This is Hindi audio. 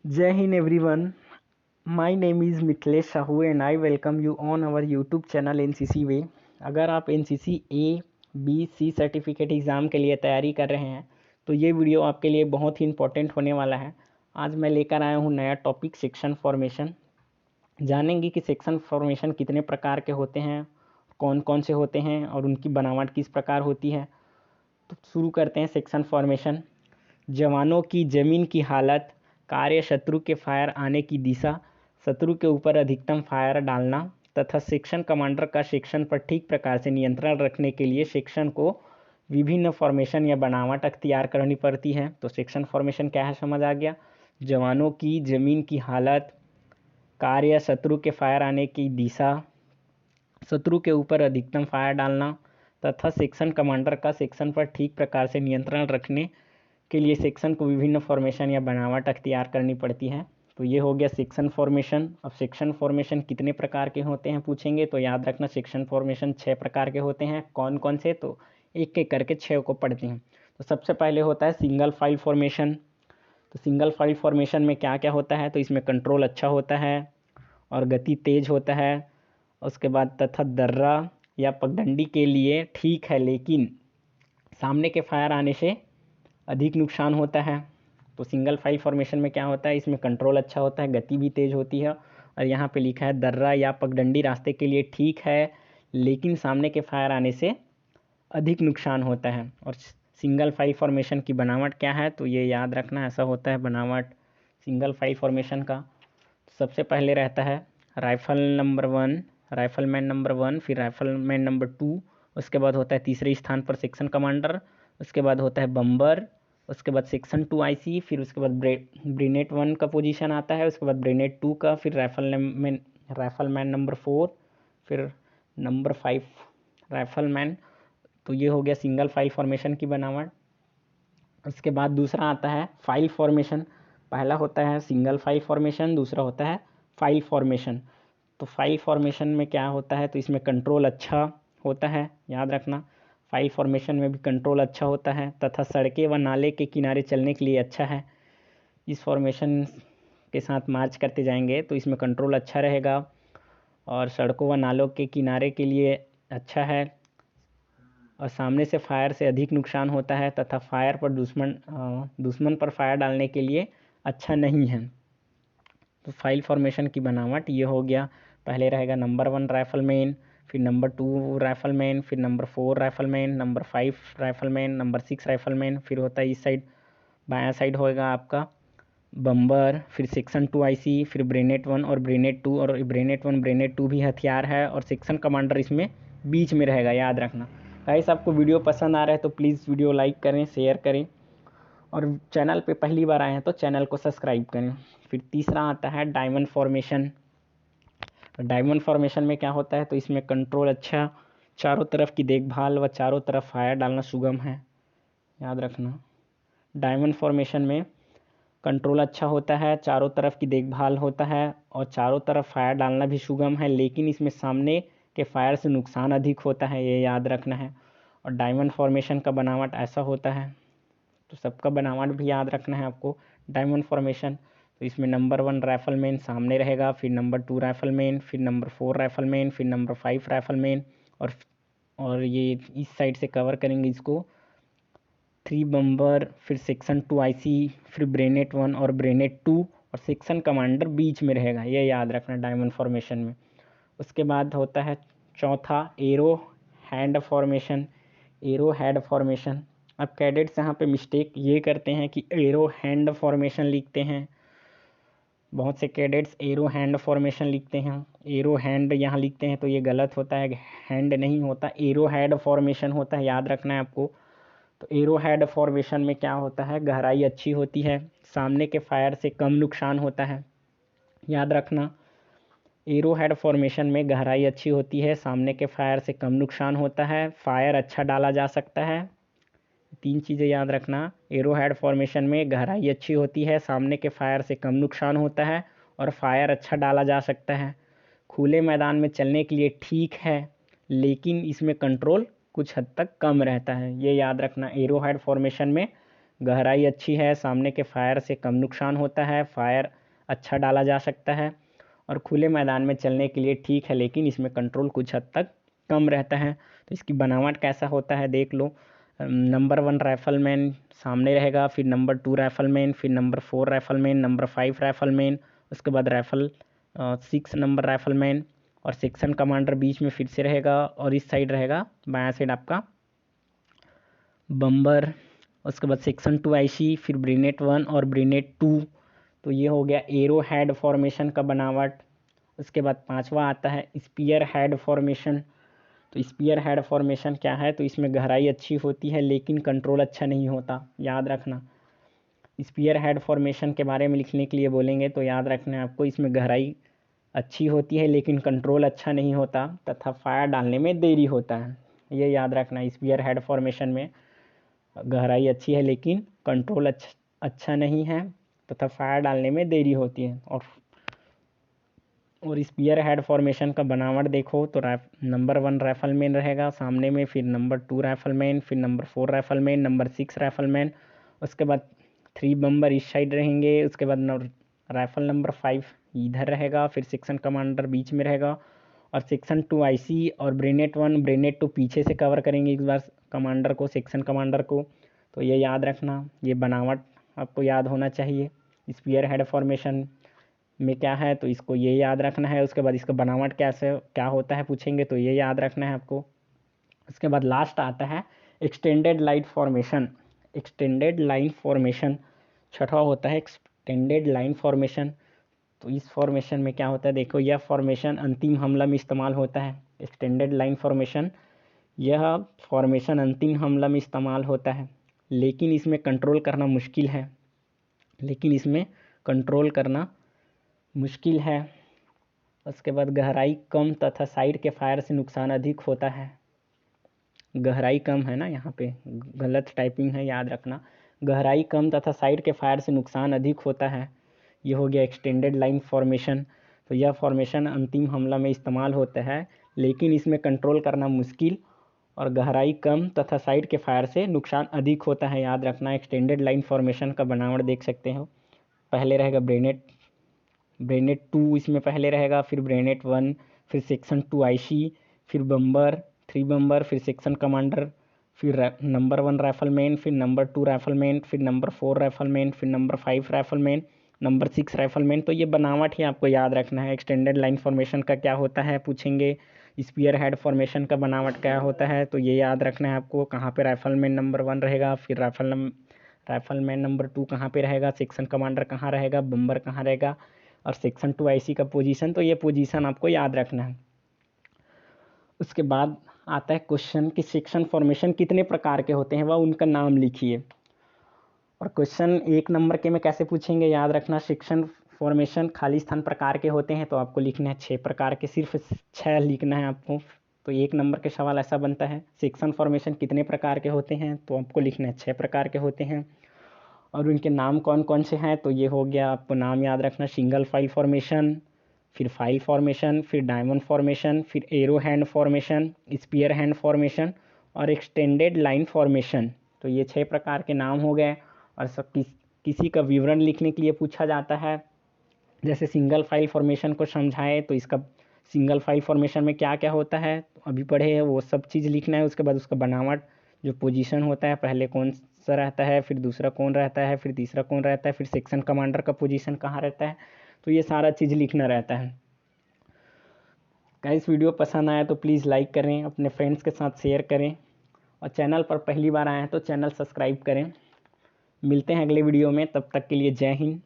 Jai Hind everyone. My name is Mithilesh Sahu and I welcome you on our YouTube channel NCC Way. अगर आप NCC A, B, C certificate exam के लिए तैयारी कर रहे हैं तो ये वीडियो आपके लिए बहुत ही इम्पोर्टेंट होने वाला है। आज मैं लेकर आया हूँ नया टॉपिक सेक्शन फॉर्मेशन। जानेंगे कि सेक्शन फॉर्मेशन कितने प्रकार के होते हैं, कौन कौन से होते हैं और उनकी बनावट किस प्रकार होती है। तो शुरू करते हैं सेक्शन फॉर्मेशन। जवानों की ज़मीन की हालत, कार्य शत्रु के फायर आने की दिशा, शत्रु के ऊपर अधिकतम फायर डालना तथा सेक्शन कमांडर का सेक्शन पर ठीक प्रकार से नियंत्रण रखने के लिए सेक्शन को विभिन्न फॉर्मेशन या बनावट अख्तियार करनी पड़ती है। तो सेक्शन फॉर्मेशन क्या है समझ आ गया। जवानों की ज़मीन की हालत, कार्य शत्रु के फायर आने की दिशा, शत्रु के ऊपर अधिकतम फायर डालना तथा सेक्शन कमांडर का सेक्शन पर ठीक प्रकार से नियंत्रण रखने के लिए सेक्शन को विभिन्न फॉर्मेशन या बनावट अख्तियार करनी पड़ती है। तो ये हो गया सेक्शन फॉर्मेशन। अब सेक्शन फॉर्मेशन कितने प्रकार के होते हैं पूछेंगे तो याद रखना सेक्शन फॉर्मेशन 6 प्रकार के होते हैं। कौन कौन से, तो एक एक करके 6 को पढ़ते हैं। तो सबसे पहले होता है सिंगल फाइल फॉर्मेशन। तो सिंगल फाइल फॉर्मेशन में क्या क्या होता है, तो इसमें कंट्रोल अच्छा होता है और गति तेज होता है। उसके बाद तथा दर्रा या पगडंडी के लिए ठीक है लेकिन सामने के फायर आने से अधिक नुकसान होता है। तो सिंगल फाइल फॉर्मेशन में क्या होता है, इसमें कंट्रोल अच्छा होता है, गति भी तेज होती है और यहाँ पे लिखा है दर्रा या पगडंडी रास्ते के लिए ठीक है लेकिन सामने के फायर आने से अधिक नुकसान होता है। और सिंगल फाइल फॉर्मेशन की बनावट क्या है, तो ये याद रखना ऐसा होता है बनावट सिंगल फाइल फॉर्मेशन का। सबसे पहले रहता है राइफल नंबर 1, राइफलमैन नंबर 1, फिर राइफलमैन नंबर 2, उसके बाद होता है तीसरे स्थान पर सेक्शन कमांडर, उसके बाद होता है बम्बर, उसके बाद सेक्शन 2 आईसी, फिर उसके बाद ब्रेनेट 1 का पोजीशन आता है, उसके बाद ब्रेनेट 2 का, फिर राइफलमैन नंबर 4, फिर नंबर 5 राइफलमैन। तो ये हो गया सिंगल फाइल फॉर्मेशन की बनावट। उसके बाद दूसरा आता है फाइल फॉर्मेशन। पहला होता है सिंगल फाइल फॉर्मेशन, दूसरा होता है फाइल फॉर्मेशन। तो फाइल फॉर्मेशन में क्या होता है, तो इसमें कंट्रोल अच्छा होता है, याद रखना फाइल फॉर्मेशन में भी कंट्रोल अच्छा होता है तथा सड़कें व नाले के किनारे चलने के लिए अच्छा है। इस फॉर्मेशन के साथ मार्च करते जाएंगे तो इसमें कंट्रोल अच्छा रहेगा और सड़कों व नालों के किनारे के लिए अच्छा है और सामने से फायर से अधिक नुकसान होता है तथा फायर पर दुश्मन पर फायर डालने के लिए अच्छा नहीं है। तो फाइल फॉर्मेशन की बनावट ये हो गया। पहले रहेगा नंबर 1 राइफलमैन, फिर नंबर 2 राइफलमैन, फिर number 4 rifleman, number 5 rifleman, number 6 rifleman, फिर होता है इस साइड बायां साइड होएगा आपका बम्बर, फिर सेक्शन 2 आईसी, फिर ब्रेनेट 1 और ब्रेनेट 2, और ब्रेनेट 1 ब्रेनेट 2 भी हथियार है और सेक्शन कमांडर इसमें बीच में रहेगा, याद रखना। गाइस आपको वीडियो पसंद आ रहा है तो प्लीज़ वीडियो लाइक करें, शेयर करें और चैनल पे पहली बार आए हैं तो चैनल को सब्सक्राइब करें। फिर तीसरा आता है डायमंड फॉर्मेशन। डायमंड फॉर्मेशन में क्या होता है, तो इसमें कंट्रोल अच्छा, चारों तरफ की देखभाल व चारों तरफ फायर डालना सुगम है, याद रखना। डायमंड फॉर्मेशन में कंट्रोल अच्छा होता है, चारों तरफ की देखभाल होता है और चारों तरफ फायर डालना भी सुगम है लेकिन इसमें सामने के फायर से नुकसान अधिक होता है, ये याद रखना है। और डायमंड फॉर्मेशन का बनावट ऐसा होता है, तो सबका बनावट भी याद रखना है आपको। डायमंड फॉर्मेशन तो इसमें नंबर 1 राइफलमैन सामने रहेगा, फिर नंबर 2 राइफलमैन, फिर नंबर 4 राइफलमैन, फिर नंबर 5 राइफलमैन और ये इस साइड से कवर करेंगे इसको 3 बम्बर, फिर सेक्शन 2 आईसी, फिर ब्रेनेट 1 और ब्रेनेट 2 और सेक्शन कमांडर बीच में रहेगा, ये याद रखना डायमंड फॉर्मेशन में। उसके बाद होता है चौथा arrow head formation. Arrow head formation. अब कैडेट्स यहाँ पे मिस्टेक ये करते हैं कि एरो हैंड फॉर्मेशन लिखते हैं, बहुत से कैडेट्स एरो हैंड फॉर्मेशन लिखते हैं, एरो हैंड यहाँ लिखते हैं तो ये गलत होता है, हैंड नहीं होता, एरो हेड फॉर्मेशन होता है, याद रखना है आपको। तो एरो हेड फॉर्मेशन में क्या होता है, गहराई अच्छी होती है, सामने के फायर से कम नुकसान होता है, याद रखना। एरो हेड फॉर्मेशन में गहराई अच्छी होती है, सामने के फायर से कम नुकसान होता है, फायर अच्छा डाला जा सकता है। 3 चीज़ें याद रखना। एरो हेड फॉर्मेशन में गहराई अच्छी होती है, सामने के फायर से कम नुकसान होता है और फायर अच्छा डाला जा सकता है। खुले मैदान में चलने के लिए ठीक है लेकिन इसमें कंट्रोल कुछ हद तक कम रहता है, ये याद रखना। एरो हेड फॉर्मेशन में गहराई अच्छी है, सामने के फायर से कम नुकसान होता है, फायर अच्छा डाला जा सकता है और खुले मैदान में चलने के लिए ठीक है, लेकिन इसमें कंट्रोल कुछ हद तक कम रहता है। तो इसकी बनावट कैसा होता है देख लो। नंबर 1 राइफलमैन सामने रहेगा, फिर नंबर 2 राइफलमैन, फिर नंबर 4 राइफलमैन, नंबर 5 राइफलमैन, उसके बाद 6 नंबर राइफलमैन और सेक्शन कमांडर बीच में फिर से रहेगा और इस साइड रहेगा बायां साइड आपका बम्बर। उसके बाद सेक्शन 2 आईसी, फिर ब्रिनेट 1 और ब्रिनेट 2। तो ये हो गया एरो हेड फॉर्मेशन का बनावट। उसके बाद 5वां आता है स्पीयर हेड फॉर्मेशन। तो स्पीयर हेड फॉर्मेशन क्या है, तो इसमें गहराई अच्छी होती है लेकिन कंट्रोल अच्छा नहीं होता, याद रखना। स्पीयर हेड फॉर्मेशन के बारे में लिखने के लिए बोलेंगे तो याद रखना है आपको, इसमें गहराई अच्छी होती है लेकिन कंट्रोल अच्छा नहीं होता तथा फायर डालने में देरी होता है। ये याद रखना, स्पीयर हेड फॉर्मेशन में गहराई अच्छी है लेकिन कंट्रोल अच्छा नहीं है तथा फायर डालने में देरी होती है। और स्पीयर हेड फॉर्मेशन का बनावट देखो तो नंबर 1 राइफलमैन रहेगा सामने में, फिर नंबर 2 राइफलमैन, फिर नंबर 4 राइफलमैन, नंबर 6 राइफलमैन, उसके बाद 3 बम्बर इस साइड रहेंगे, उसके बाद राइफल नंबर 5 इधर रहेगा, फिर सेक्शन कमांडर बीच में रहेगा और सेक्शन 2 आईसी और ब्रेनेट 1 ब्रेनेट 2 पीछे से कवर करेंगे इस बार कमांडर को, सेक्शन कमांडर को। तो ये याद रखना, ये बनावट आपको याद होना चाहिए। स्पीयर हेड फॉर्मेशन में क्या है तो इसको ये याद रखना है। उसके बाद इसका बनावट कैसे क्या होता है पूछेंगे तो ये याद रखना है आपको। उसके बाद लास्ट आता है extended line formation. Extended line formation छठा होता है एक्सटेंडेड लाइन फॉर्मेशन। तो इस फॉर्मेशन में क्या होता है देखो, यह फॉर्मेशन अंतिम हमला में इस्तेमाल होता है। एक्सटेंडेड लाइन फॉर्मेशन, यह फॉर्मेशन अंतिम हमला में इस्तेमाल होता है लेकिन इसमें कंट्रोल करना मुश्किल है, उसके बाद गहराई कम तथा साइड के फायर से नुकसान अधिक होता है। गहराई कम है ना, यहाँ पे गलत टाइपिंग है, याद रखना। गहराई कम तथा साइड के फायर से नुकसान अधिक होता है। ये हो गया एक्सटेंडेड लाइन फॉर्मेशन। तो यह फॉर्मेशन अंतिम हमला में इस्तेमाल होता है लेकिन इसमें कंट्रोल करना मुश्किल और गहराई कम तथा साइड के फायर से नुकसान अधिक होता है, याद रखना। एक्सटेंडेड लाइन फॉर्मेशन का बनावट देख सकते हो, पहले रहेगा ब्रेनेट 2 इसमें पहले रहेगा, फिर ब्रेनेट 1, फिर सेक्शन 2 आईसी, फिर बम्बर 3 बम्बर, फिर सेक्शन कमांडर, फिर नंबर 1 राइफलमैन, फिर नंबर 2 राइफलमैन, फिर नंबर 4 राइफलमैन, फिर नंबर 5 राइफलमैन, नंबर 6 राइफलमैन। तो ये बनावट ही आपको याद रखना है। एक्सटेंडेड लाइन फॉर्मेशन का क्या होता है पूछेंगे, स्पीयर हेड फॉर्मेशन का बनावट क्या होता है तो ये याद रखना है आपको। कहाँ पे राइफलमैन नंबर 1 रहेगा, फिर राइफलमैन नंबर 2 कहाँ पे रहेगा, सेक्शन कमांडर कहाँ रहेगा, बम्बर कहाँ रहेगा और सेक्शन 2 आईसी का पोजीशन। तो ये पोजीशन आपको याद रखना है। उसके बाद आता है क्वेश्चन कि सेक्शन फॉर्मेशन कितने प्रकार के होते हैं वह उनका नाम लिखिए। और क्वेश्चन 1 नंबर के में कैसे पूछेंगे, याद रखना। सेक्शन फॉर्मेशन खाली स्थान प्रकार के होते हैं तो आपको लिखना है 6 प्रकार के, सिर्फ 6 लिखना है आपको। तो 1 नंबर के सवाल ऐसा बनता है, सेक्शन फॉर्मेशन कितने प्रकार के होते हैं तो आपको लिखना है 6 प्रकार के होते हैं। और उनके नाम कौन कौन से हैं तो ये हो गया, आपको नाम याद रखना। सिंगल फाइल फॉर्मेशन, फिर फाइल फॉर्मेशन, फिर डायमंड फॉर्मेशन, फिर arrow head formation, spear head formation और एक्सटेंडेड लाइन फॉर्मेशन। तो ये 6 प्रकार के नाम हो गए। और सब किसी का विवरण लिखने के लिए पूछा जाता है, जैसे सिंगल फाइल फॉर्मेशन को समझाए तो इसका सिंगल फाइल फॉर्मेशन में क्या क्या होता है तो अभी पढ़े हैं वो सब चीज़ लिखना है। उसके बाद उसका बनावट, जो पोजीशन होता है, पहले कौन सा रहता है, फिर दूसरा कौन रहता है, फिर तीसरा कौन रहता है, फिर सेक्शन कमांडर का पोजीशन कहाँ रहता है, तो ये सारा चीज़ लिखना रहता है। गाइस वीडियो पसंद आया तो प्लीज़ लाइक करें, अपने फ्रेंड्स के साथ शेयर करें और चैनल पर पहली बार आए हैं तो चैनल सब्सक्राइब करें। मिलते हैं अगले वीडियो में, तब तक के लिए जय हिंद।